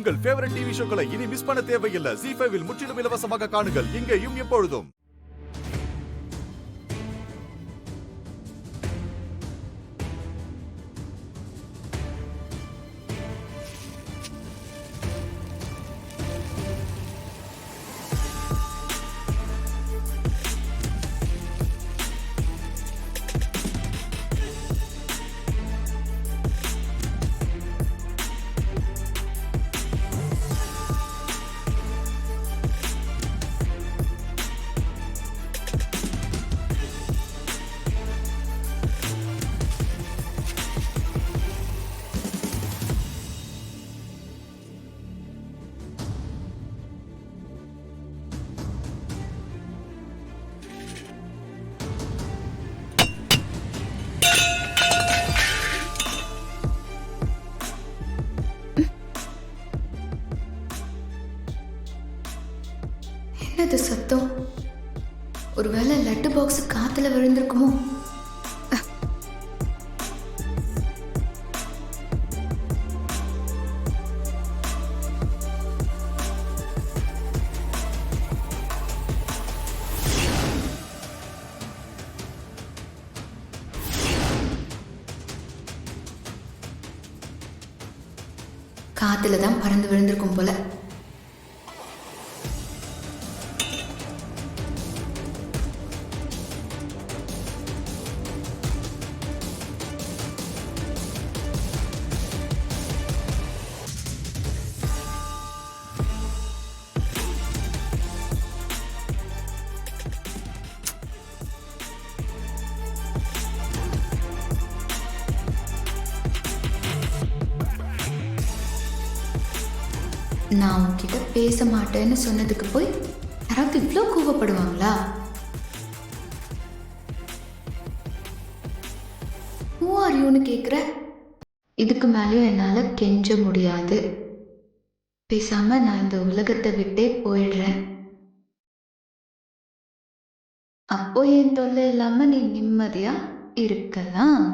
உங்கள் favourite TV ஷோக்களை இனி miss பண்ண தேவையில்லை. ZEE5 இல் முற்றிலும் இலவசமாக காணுங்கள், இங்கேயும் எப்பொழுதும். என்னது சத்தம்? ஒருவேளை லட்டு பாக்ஸ் காத்துல விழுந்திருக்குமோ? காத்துல தான் பறந்து விழுந்திருக்கும் போல. நான் உன்கிட்ட பேச மாட்டேன்னு சொன்னதுக்கு போய் யாராவது இவ்வளோ கோவப்படுவாங்களா? Who are youன்னு கேட்குற? இதுக்கு மேலேயும் என்னால் கெஞ்ச முடியாது. பேசாம நான் இந்த உலகத்தை விட்டே போயிடுறேன். அப்போ என் தொல்லை இல்லாம நீ நிம்மதியா இருக்கலாம்.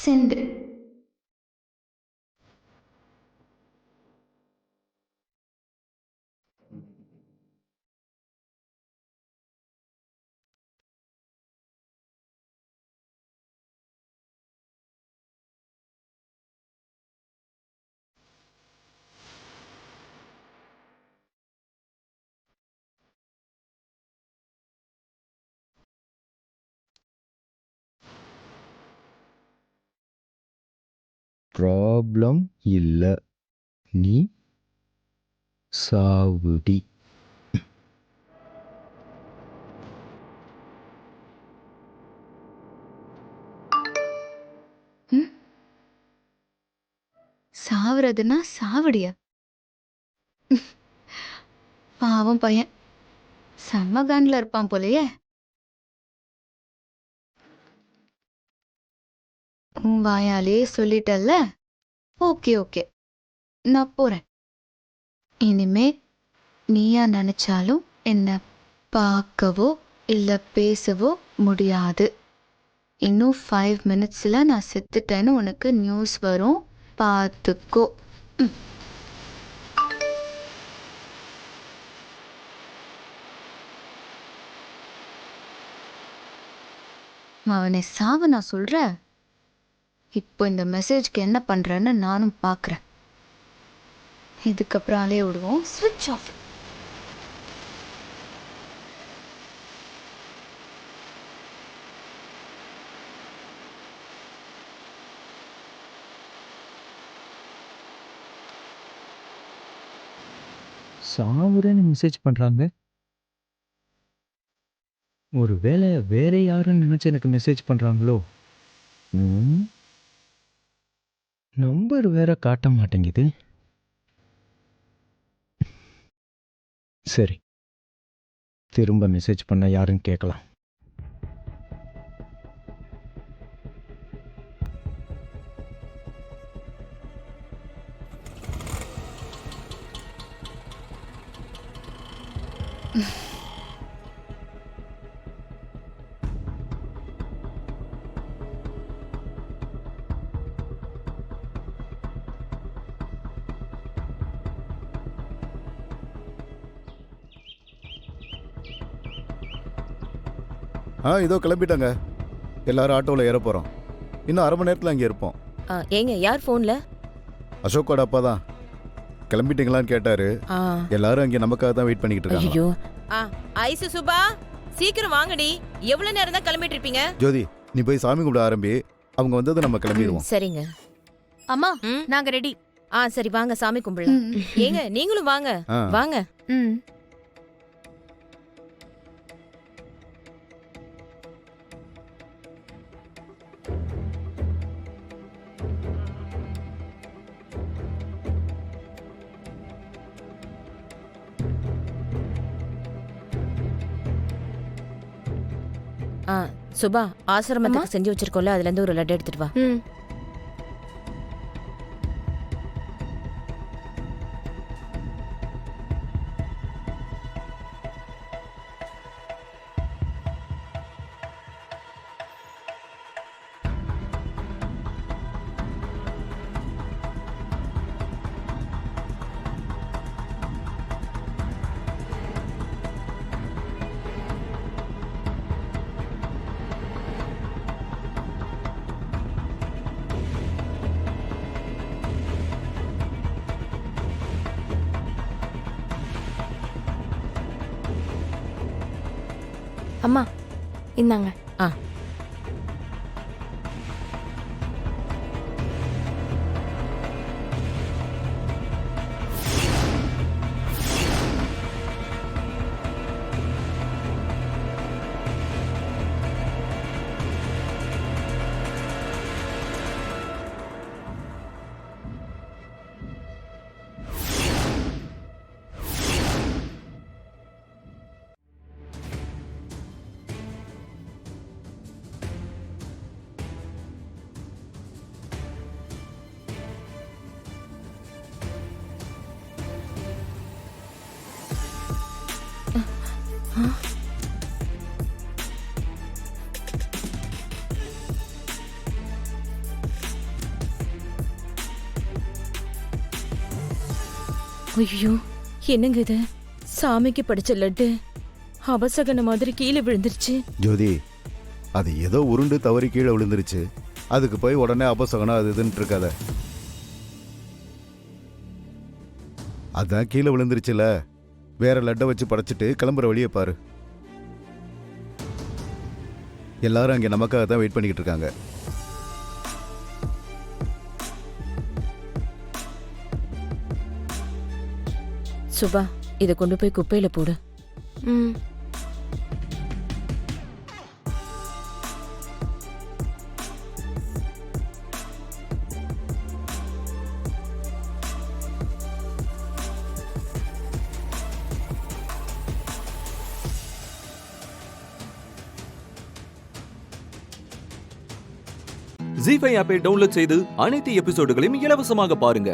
சென்று ப்ராப்ளம் இல்ல, நீ சாவுடி. சாவுறதுன்னா சாவடியா? பாவம் பையன் செம்ம காண்டில் இருப்பான் போலயே. உன் வாயாலே சொல்லிட்டல்ல, ஓகே ஓகே, நான் போறேன். இனிமே நீயா நினைச்சாலும் என்ன பார்க்கவோ இல்லை பேசவோ முடியாது. இன்னும் 5 minutesல நான் செத்துட்டேன்னு உனக்கு நியூஸ் வரும், பார்த்துக்கோ. அவனை சாவ நான் சொல்கிறேன். இப்போ இந்த மெசேஜ்க்கு என்ன பண்ணுறேன்னு நானும் பார்க்குறேன். இதுக்கப்புறம் அலைய விடுவோம். ஸ்விட்ச் ஆஃப். சாவுறேன்னு மெசேஜ் பண்ணுறாங்க. ஒரு வேளை வேற யாருன்னு நினச்சி எனக்கு மெசேஜ் பண்ணுறாங்களோ? நம்பர் வேற காட்ட மாட்டேங்குது. சரி, திரும்ப மெசேஜ் பண்ண யாருன்னு கேட்கலாம். இதோ கிளம்பிட்டாங்க. எல்லாரும் ஆட்டோவில் ஏற போகிறோம். இன்னும் அரை மணி நேரத்தில் அங்கே இருப்போம். ஏங்க யார் ஃபோன்ல? அசோக்கோட அப்பா தான். கிளம்பிட்டீங்களான்னு கேட்டாரு. எல்லாரும் அங்கே நமக்காக தான் வெயிட் பண்ணிக்கிட்டு இருக்காங்க. ஐயோ ஐசு சுபா சீக்கிரம் வாங்கடி. எவ்வளவு நேரம் தான் கிளம்பிட்டு இருப்பீங்க? ஜோதி, நீ போய் சாமி கும்பிட ஆரம்பி. அவங்க வந்தது நம்ம கிளம்பிடுவோம். சரிங்க அம்மா, நாங்க ரெடி. சரி வாங்க சாமி கும்பிடலாம். ஏங்க நீங்களும் வாங்க. வாங்க. சுபா, ஆசிரமத்துக்கு செஞ்சு வச்சிருக்கோம்ல, அதுல இருந்து ஒரு லட்டு எடுத்துட்டு வா. அம்மா இந்தாங்க. ஐயோ என்னங்க இது? சாமிக்கு படிச்ச லட்டு அபசகன மாதிரி கீழே விழுந்துருச்சு. ஜோதி, அது ஏதோ உருண்டு தவறி கீழே விழுந்துருச்சு. அதுக்கு போய் உடனே அபசகனம் அது இதுன்னு இருக்காத. அதான் கீழே விழுந்துருச்சுல, வேற லட்டை வச்சு படைச்சிட்டு கிளம்புற வழியை பாரு. எல்லாரும் அங்கே நமக்காக தான் வெயிட் பண்ணிக்கிட்டு இருக்காங்க. சுபா, இதை கொண்டு போய் குப்பையில போடு. ஜீ5 ஆப்பை டவுன்லோட் செய்து அனைத்து எபிசோடுகளையும் இலவசமாக பாருங்க.